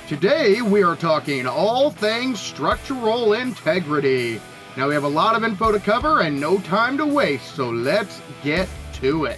Today we are talking all things structural integrity. Now we have a lot of info to cover and no time to waste, so let's get to it.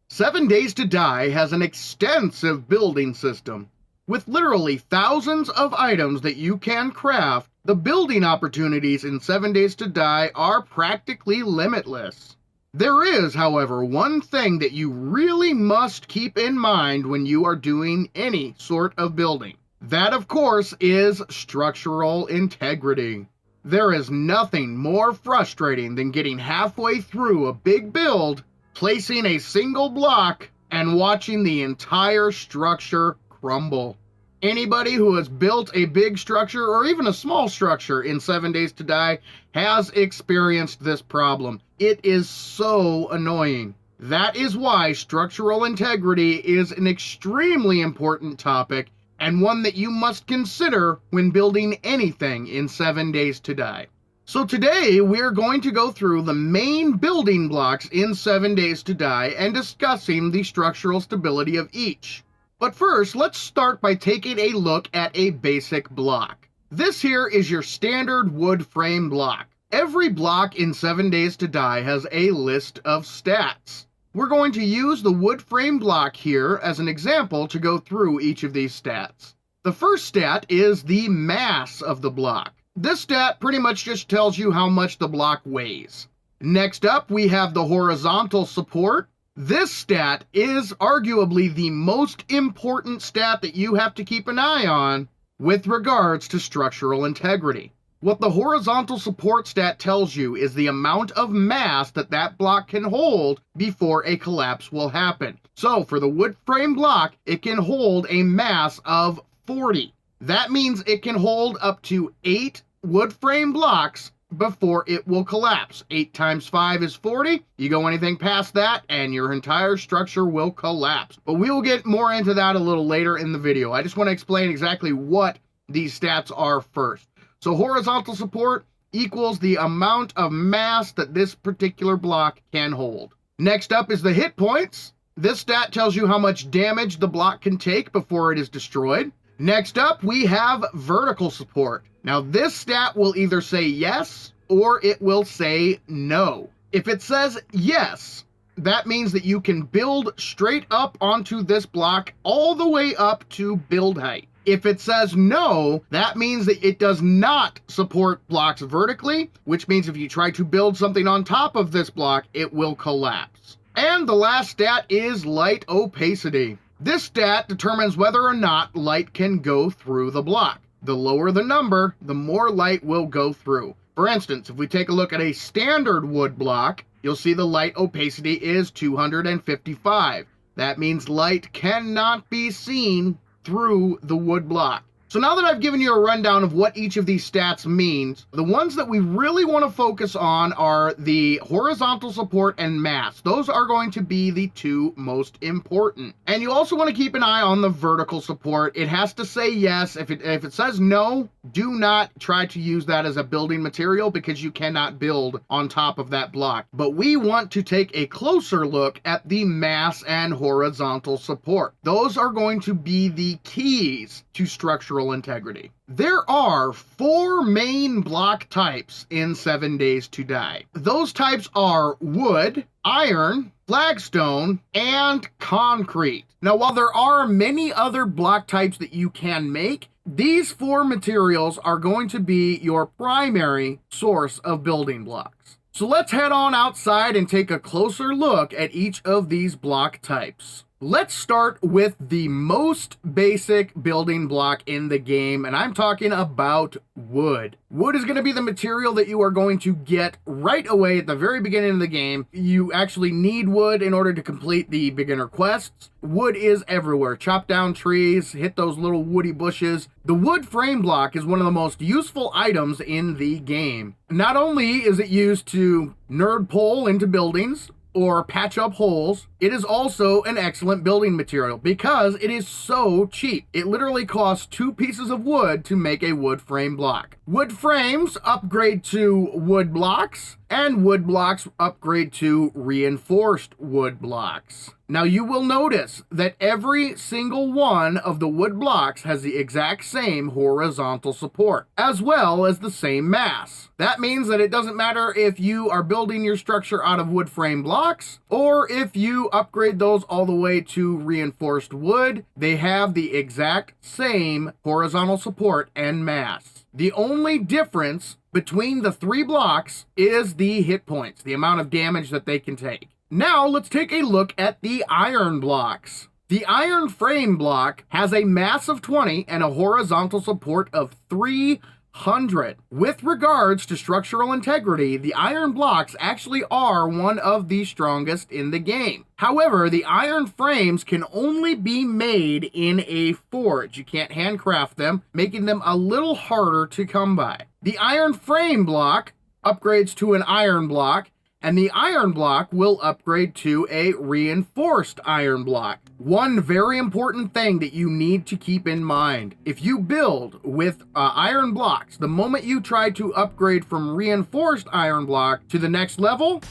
7 Days to Die has an extensive building system. With literally thousands of items that you can craft, the building opportunities in 7 Days to Die are practically limitless. There is, however, one thing that you really must keep in mind when you are doing any sort of building. That, of course, is structural integrity. There is nothing more frustrating than getting halfway through a big build, placing a single block, and watching the entire structure crumble. Anybody who has built a big structure or even a small structure in 7 Days to Die has experienced this problem. It is so annoying. That is why structural integrity is an extremely important topic and one that you must consider when building anything in 7 Days to Die. So today we're going to go through the main building blocks in 7 Days to Die and discussing the structural stability of each. But first, let's start by taking a look at a basic block. This here is your standard wood frame block. Every block in 7 Days to Die has a list of stats. We're going to use the wood frame block here as an example to go through each of these stats. The first stat is the mass of the block. This stat pretty much just tells you how much the block weighs. Next up, we have the horizontal support. This stat is arguably the most important stat that you have to keep an eye on with regards to structural integrity. What the horizontal support stat tells you is the amount of mass that block can hold before a collapse will happen. So for the wood frame block, it can hold a mass of 40. That means it can hold up to 8 wood frame blocks before it will collapse. 8 times 5 is 40. You go anything past that and your entire structure will collapse. But we will get more into that a little later in the video. I just want to explain exactly what these stats are first. So horizontal support equals the amount of mass that this particular block can hold. Next up is the hit points. This stat tells you how much damage the block can take before it is destroyed. Next up, we have vertical support. Now this stat will either say yes or it will say no. If it says yes, that means that you can build straight up onto this block all the way up to build height. If it says no, that means that it does not support blocks vertically, which means if you try to build something on top of this block, it will collapse. And the last stat is light opacity. This stat determines whether or not light can go through the block. The lower the number, the more light will go through. For instance, if we take a look at a standard wood block, you'll see the light opacity is 255. That means light cannot be seen through the wood block. So now that I've given you a rundown of what each of these stats means, the ones that we really want to focus on are the horizontal support and mass. Those are going to be the two most important. And you also want to keep an eye on the vertical support. It has to say yes. If it says no, do not try to use that as a building material because you cannot build on top of that block. But we want to take a closer look at the mass and horizontal support. Those are going to be the keys to structural integrity. There are 4 main block types in 7 Days to Die. Those types are wood, iron, flagstone, and concrete. Now, while there are many other block types that you can make, these 4 materials are going to be your primary source of building blocks. So let's head on outside and take a closer look at each of these block types. Let's start with the most basic building block in the game, and I'm talking about wood. Wood is going to be the material that you are going to get right away at the very beginning of the game. You actually need wood in order to complete the beginner quests. Wood is everywhere. Chop down trees, hit those little woody bushes. The wood frame block is one of the most useful items in the game. Not only is it used to nerd pole into buildings, or patch up holes, it is also an excellent building material because it is so cheap. It literally costs 2 pieces of wood to make a wood frame block. Wood frames upgrade to wood blocks, and wood blocks upgrade to reinforced wood blocks. Now you will notice that every single one of the wood blocks has the exact same horizontal support, as well as the same mass. That means that it doesn't matter if you are building your structure out of wood frame blocks, or if you upgrade those all the way to reinforced wood, they have the exact same horizontal support and mass. The only difference between the three blocks is the hit points, the amount of damage that they can take. Now let's take a look at the iron blocks. The iron frame block has a mass of 20 and a horizontal support of 300. With regards to structural integrity, the iron blocks actually are one of the strongest in the game. However, the iron frames can only be made in a forge. You can't handcraft them, making them a little harder to come by. The iron frame block upgrades to an iron block, and the iron block will upgrade to a reinforced iron block. One very important thing that you need to keep in mind: if you build with iron blocks, the moment you try to upgrade from reinforced iron block to the next level,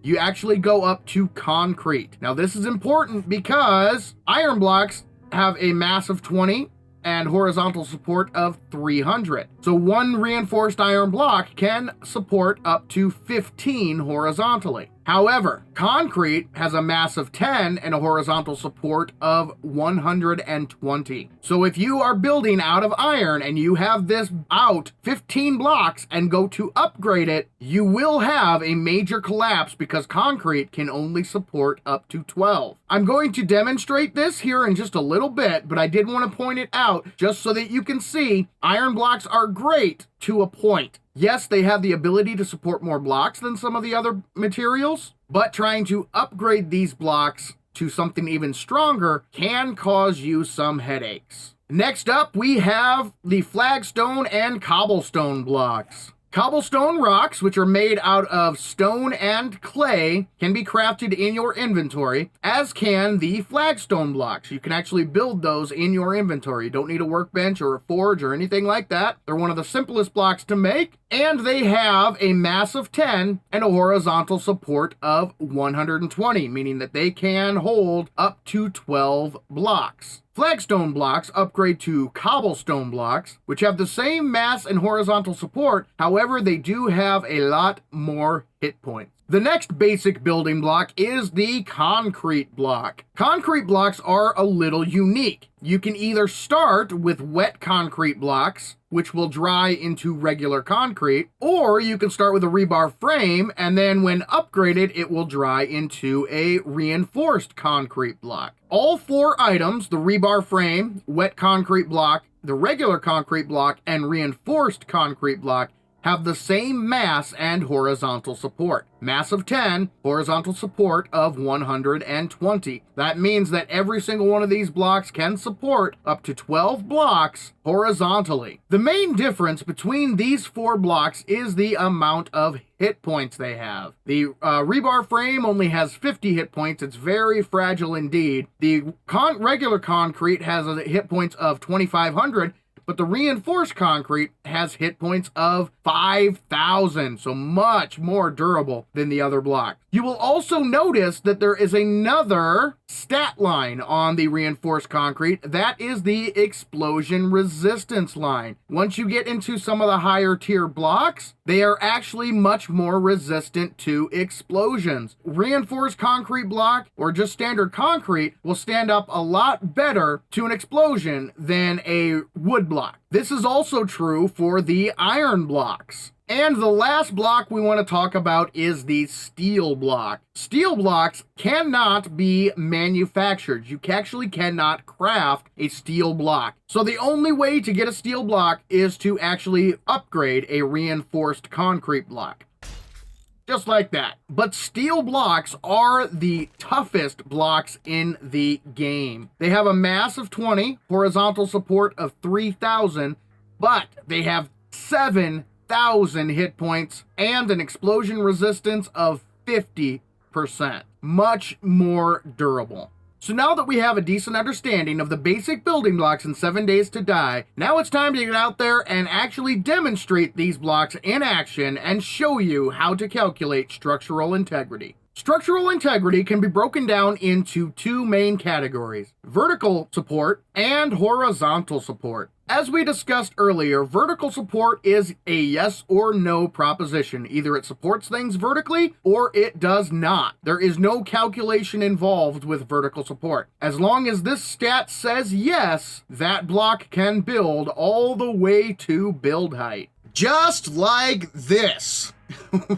you actually go up to concrete. Now this is important because iron blocks have a mass of 20 and horizontal support of 300. So one reinforced iron block can support up to 15 horizontally. However, concrete has a mass of 10 and a horizontal support of 120. So if you are building out of iron and you have this out 15 blocks and go to upgrade it, you will have a major collapse because concrete can only support up to 12. I'm going to demonstrate this here in just a little bit, but I did want to point it out just so that you can see iron blocks are great to a point. Yes, they have the ability to support more blocks than some of the other materials, but trying to upgrade these blocks to something even stronger can cause you some headaches. Next up, we have the flagstone and cobblestone blocks. Cobblestone rocks, which are made out of stone and clay, can be crafted in your inventory, as can the flagstone blocks. You can actually build those in your inventory. You don't need a workbench or a forge or anything like that. They're one of the simplest blocks to make, and they have a mass of 10 and a horizontal support of 120, meaning that they can hold up to 12 blocks. Flagstone blocks upgrade to cobblestone blocks, which have the same mass and horizontal support. However, they do have a lot more hit points. The next basic building block is the concrete block. Concrete blocks are a little unique. You can either start with wet concrete blocks, which will dry into regular concrete, or you can start with a rebar frame, and then when upgraded, it will dry into a reinforced concrete block. All four items, the rebar frame, wet concrete block, the regular concrete block, and reinforced concrete block, have the same mass and horizontal support. Mass of 10, horizontal support of 120. That means that every single one of these blocks can support up to 12 blocks horizontally. The main difference between these four blocks is the amount of hit points they have. The rebar frame only has 50 hit points. It's very fragile indeed. The regular concrete has a hit points of 2,500, but the reinforced concrete has hit points of 5,000, so much more durable than the other block. You will also notice that there is another stat line on the reinforced concrete. That is the explosion resistance line. Once you get into some of the higher tier blocks, they are actually much more resistant to explosions. Reinforced concrete block, or just standard concrete, will stand up a lot better to an explosion than a wood block. This is also true for the iron blocks. And the last block we want to talk about is the steel block. Steel blocks cannot be manufactured. You actually cannot craft a steel block. So the only way to get a steel block is to actually upgrade a reinforced concrete block. Just like that. But steel blocks are the toughest blocks in the game. They have a mass of 20, horizontal support of 3,000, but they have 7,000 hit points and an explosion resistance of 50%. Much more durable. So now that we have a decent understanding of the basic building blocks in 7 Days to Die, now it's time to get out there and actually demonstrate these blocks in action and show you how to calculate structural integrity. Structural integrity can be broken down into two main categories: vertical support and horizontal support. As we discussed earlier, vertical support is a yes or no proposition. Either it supports things vertically or it does not. There is no calculation involved with vertical support. As long as this stat says yes, that block can build all the way to build height. Just like this.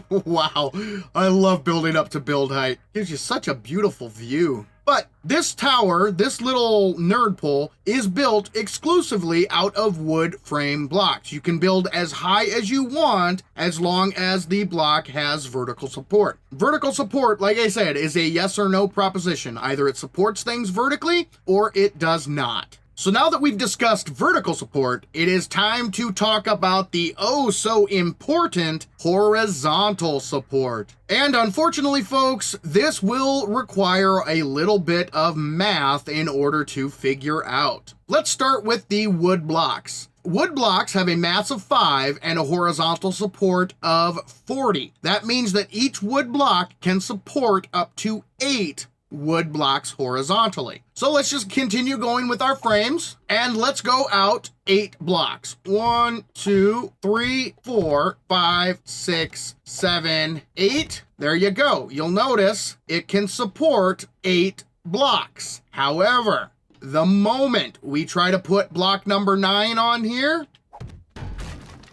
Wow, I love building up to build height. Gives you such a beautiful view. But this tower, this little nerd pole, is built exclusively out of wood frame blocks. You can build as high as you want as long as the block has vertical support. Vertical support, like I said, is a yes or no proposition. Either it supports things vertically or it does not. So now that we've discussed vertical support, it is time to talk about the oh so important horizontal support. And unfortunately, folks, this will require a little bit of math in order to figure out. Let's start with the wood blocks. Wood blocks have a mass of 5 and a horizontal support of 40. That means that each wood block can support up to 8 wood blocks horizontally. So let's just continue going with our frames and let's go out 8 blocks. 1, 2, 3, 4, 5, 6, 7, 8. There you go. You'll notice it can support 8 blocks. However, the moment we try to put block number 9 on here,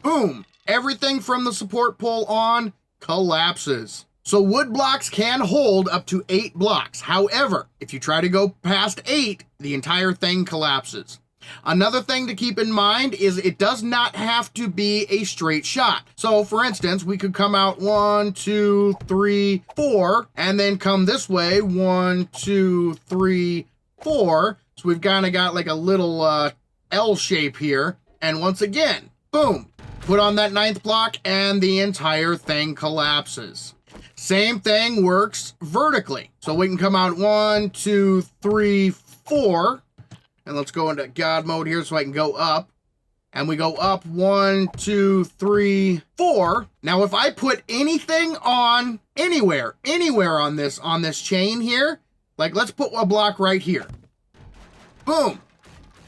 boom, everything from the support pole on collapses. So wood blocks can hold up to 8 blocks. However, if you try to go past 8, the entire thing collapses. Another thing to keep in mind is it does not have to be a straight shot. So for instance, we could come out 1, 2, 3, 4, and then come this way, 1, 2, 3, 4. So we've kind of got like a little L shape here. And once again, boom, put on that 9th block and the entire thing collapses. Same thing works vertically. So we can come out 1, 2, 3, 4. And let's go into God mode here so I can go up. And we go up 1, 2, 3, 4. Now, if I put anything on anywhere on this chain here, like let's put a block right here. Boom.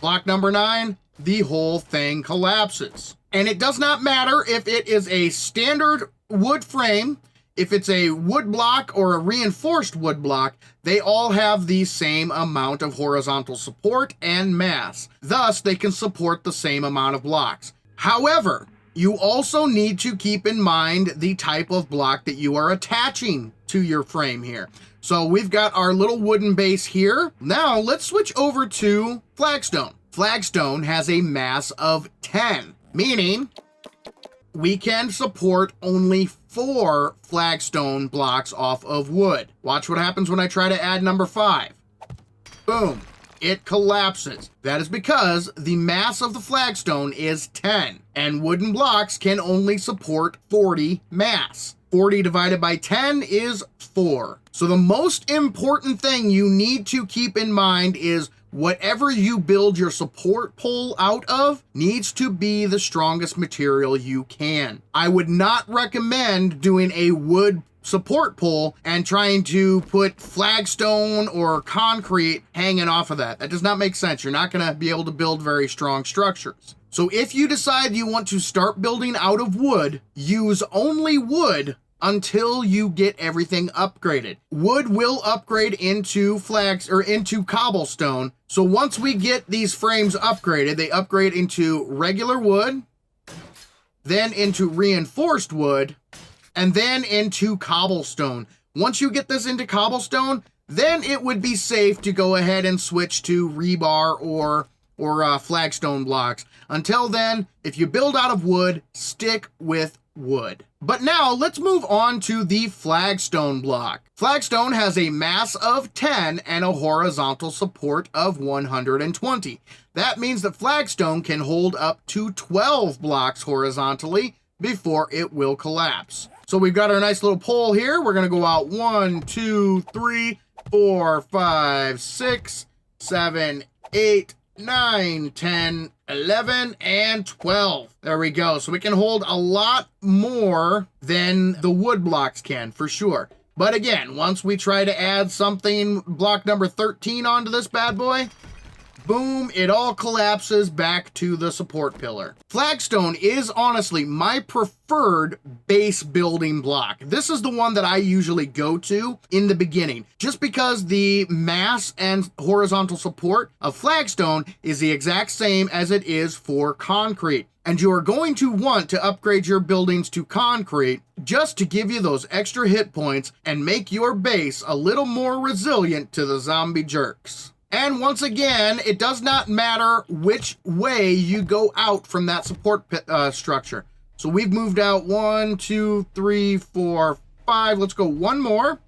Block number 9, the whole thing collapses. And it does not matter if it is a standard wood frame, if it's a wood block or a reinforced wood block, they all have the same amount of horizontal support and mass. Thus, they can support the same amount of blocks. However, you also need to keep in mind the type of block that you are attaching to your frame here. So we've got our little wooden base here. Now let's switch over to flagstone. Flagstone has a mass of 10, meaning we can support only 4 flagstone blocks off of wood. Watch what happens when I try to add number 5. Boom. It collapses. That is because the mass of the flagstone is 10, and wooden blocks can only support 40 mass. 40 divided by 10 is 4. So the most important thing you need to keep in mind is whatever you build your support pole out of needs to be the strongest material you can. I would not recommend doing a wood support pole and trying to put flagstone or concrete hanging off of that. That does not make sense. You're not going to be able to build very strong structures. So if you decide you want to start building out of wood, use only wood until you get everything upgraded. Wood will upgrade into into cobblestone. So once we get these frames upgraded, they upgrade into regular wood, then into reinforced wood, and then into cobblestone. Once you get this into cobblestone, then it would be safe to go ahead and switch to rebar or flagstone blocks. Until then, if you build out of wood, stick with wood. But now let's move on to the flagstone block. Flagstone has a mass of 10 and a horizontal support of 120. That means that flagstone can hold up to 12 blocks horizontally before it will collapse. So we've got our nice little pole here. We're going to go out 1, 2, 3, 4, 5, 6, 7, 8, 9, 10, 11, and 12. There we go. So we can hold a lot more than the wood blocks can, for sure. But again, once we try to add something, block number 13 onto this bad boy, boom, it all collapses back to the support pillar. Flagstone is honestly my preferred base building block. This is the one that I usually go to in the beginning, just because the mass and horizontal support of flagstone is the exact same as it is for concrete. And you are going to want to upgrade your buildings to concrete just to give you those extra hit points and make your base a little more resilient to the zombie jerks. And once again, it does not matter which way you go out from that support structure. So we've moved out 1, 2, 3, 4, 5. Let's go one more.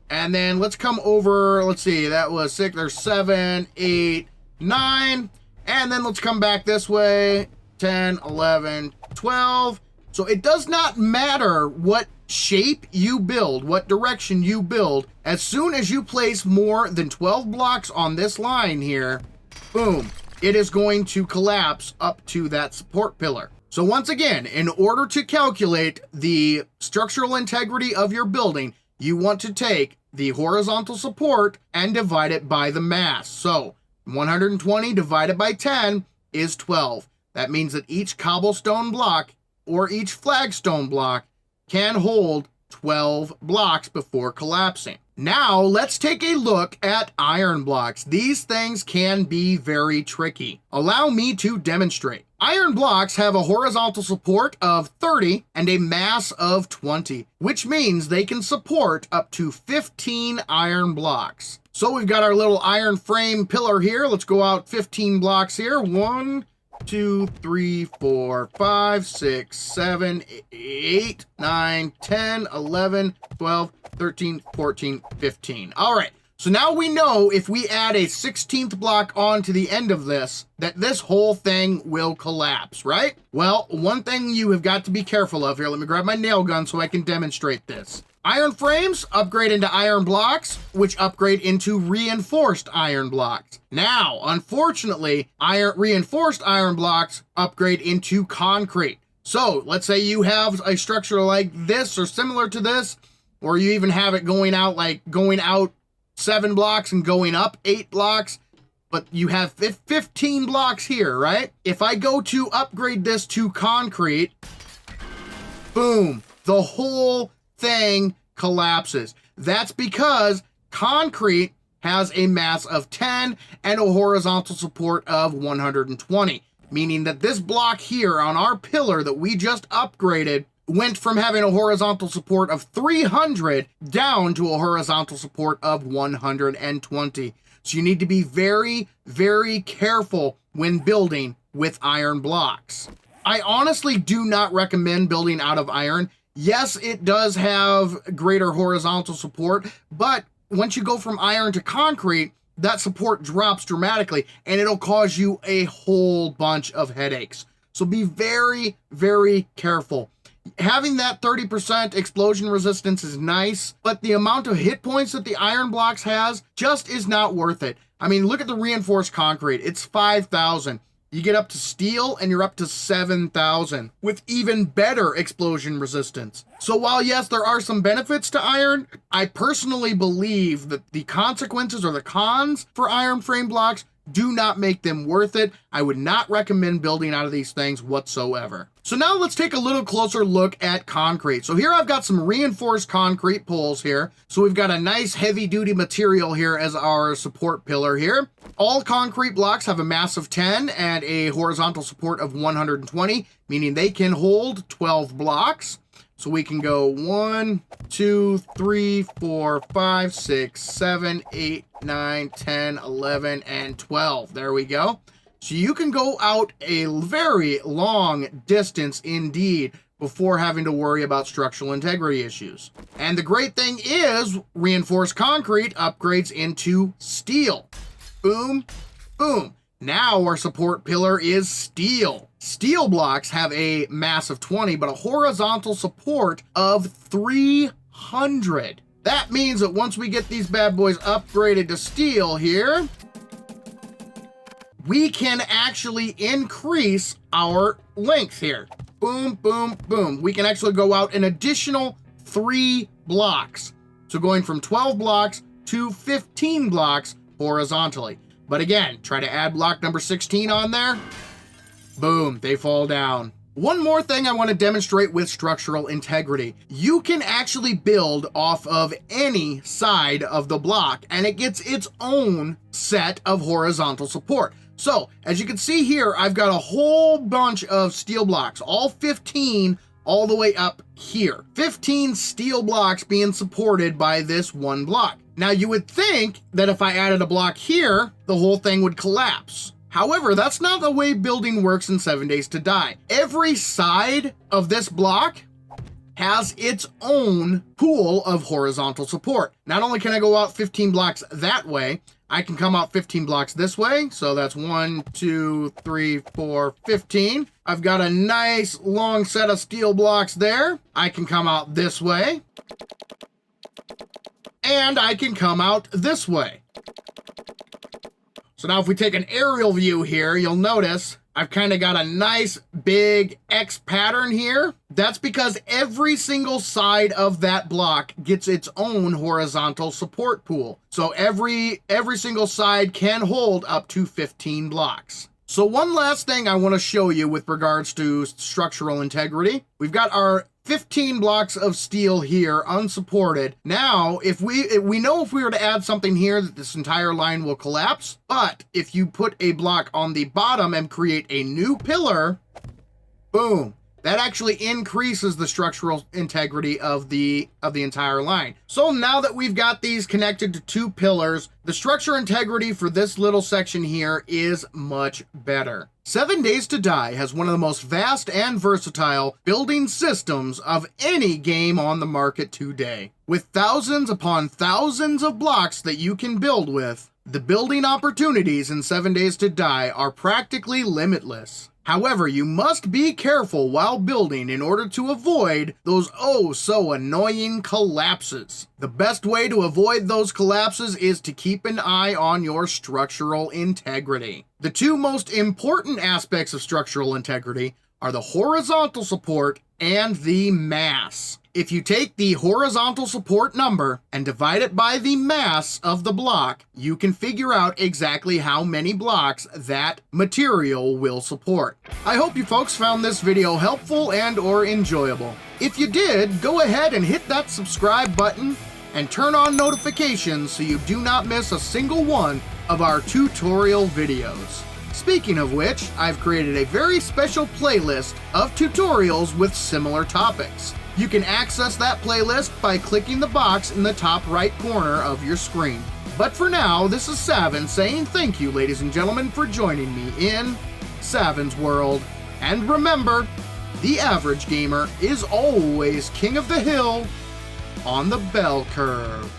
And then let's come over. Let's see, that was 6. There's 7, 8, 9. And then let's come back this way. 10, 11, 12. So it does not matter what shape you build, what direction you build. As soon as you place more than 12 blocks on this line here, boom, it is going to collapse up to that support pillar. So once again, in order to calculate the structural integrity of your building, you want to take the horizontal support and divide it by the mass. So 120 divided by 10 is 12. That means that each cobblestone block or each flagstone block can hold 12 blocks before collapsing. Now, let's take a look at iron blocks. These things can be very tricky. Allow me to demonstrate. Iron blocks have a horizontal support of 30 and a mass of 20, which means they can support up to 15 iron blocks. So we've got our little iron frame pillar here. Let's go out 15 blocks here. 1, 2, 3, 4, 5, 6, 7, 8, 9, 10, 11, 12, 13, 14, 15. All right. So now we know if we add a 16th block on to the end of this, that this whole thing will collapse, right? Well, one thing you have got to be careful of here. Let me grab my nail gun so I can demonstrate this. Iron frames upgrade into iron blocks, which upgrade into reinforced iron blocks. Now, unfortunately, reinforced iron blocks upgrade into concrete. So let's say you have a structure like this or similar to this, or you even have it going out 7 blocks and going up 8 blocks, but you have 15 blocks here, right? If I go to upgrade this to concrete, boom, the whole thing collapses. That's because concrete has a mass of 10 and a horizontal support of 120, meaning that this block here on our pillar that we just upgraded went from having a horizontal support of 300 down to a horizontal support of 120. So you need to be very, very careful when building with iron blocks. I honestly do not recommend building out of iron. Yes, it does have greater horizontal support, but once you go from iron to concrete, that support drops dramatically and it'll cause you a whole bunch of headaches. So be very, very careful. Having that 30% explosion resistance is nice, but the amount of hit points that the iron blocks has just is not worth it. I mean, look at the reinforced concrete. It's 5,000. You get up to steel and you're up to 7,000 with even better explosion resistance. So while yes, there are some benefits to iron, I personally believe that the consequences or the cons for iron frame blocks do not make them worth it. I would not recommend building out of these things whatsoever. So now let's take a little closer look at concrete. So here I've got some reinforced concrete poles here. So we've got a nice heavy duty material here as our support pillar here. All concrete blocks have a mass of 10 and a horizontal support of 120, meaning they can hold 12 blocks. So we can go 1, 2, 3, 4, 5, 6, 7, 8, 9, 10, 11, and 12. There we go. So you can go out a very long distance indeed before having to worry about structural integrity issues. And the great thing is reinforced concrete upgrades into steel. Boom, boom. Now our support pillar is steel. Steel blocks have a mass of 20, but a horizontal support of 300. That means that once we get these bad boys upgraded to steel here, we can actually increase our length here. Boom, boom, boom. We can actually go out an additional 3 blocks. So going from 12 blocks to 15 blocks horizontally. But again, try to add block number 16 on there. Boom, they fall down. One more thing I want to demonstrate with structural integrity. You can actually build off of any side of the block, and it gets its own set of horizontal support. So, as you can see here, I've got a whole bunch of steel blocks, all 15 all the way up here. 15 steel blocks being supported by this one block. Now, you would think that if I added a block here, the whole thing would collapse. However, that's not the way building works in 7 Days to Die. Every side of this block has its own pool of horizontal support. Not only can I go out 15 blocks that way, I can come out 15 blocks this way. So that's 1, 2, 3, 4, 15. I've got a nice long set of steel blocks there. I can come out this way. And I can come out this way. So now if we take an aerial view here, you'll notice I've kind of got a nice big X pattern here. That's because every single side of that block gets its own horizontal support pool. So every single side can hold up to 15 blocks. So one last thing I want to show you with regards to structural integrity. We've got our 15 blocks of steel here unsupported. Now, if we know if we were to add something here that this entire line will collapse, but if you put a block on the bottom and create a new pillar, boom, that actually increases the structural integrity of the entire line. So now that we've got these connected to 2 pillars, the structure integrity for this little section here is much better. 7 Days to Die has one of the most vast and versatile building systems of any game on the market today. With thousands upon thousands of blocks that you can build with, the building opportunities in 7 Days to Die are practically limitless. However, you must be careful while building in order to avoid those oh so annoying collapses. The best way to avoid those collapses is to keep an eye on your structural integrity. The 2 most important aspects of structural integrity are the horizontal support and the mass. If you take the horizontal support number and divide it by the mass of the block, you can figure out exactly how many blocks that material will support. I hope you folks found this video helpful and or enjoyable. If you did, go ahead and hit that subscribe button and turn on notifications so you do not miss a single one of our tutorial videos. Speaking of which, I've created a very special playlist of tutorials with similar topics. You can access that playlist by clicking the box in the top right corner of your screen. But for now, this is Saven saying thank you, ladies and gentlemen, for joining me in Saven's World. And remember, the average gamer is always king of the hill on the bell curve.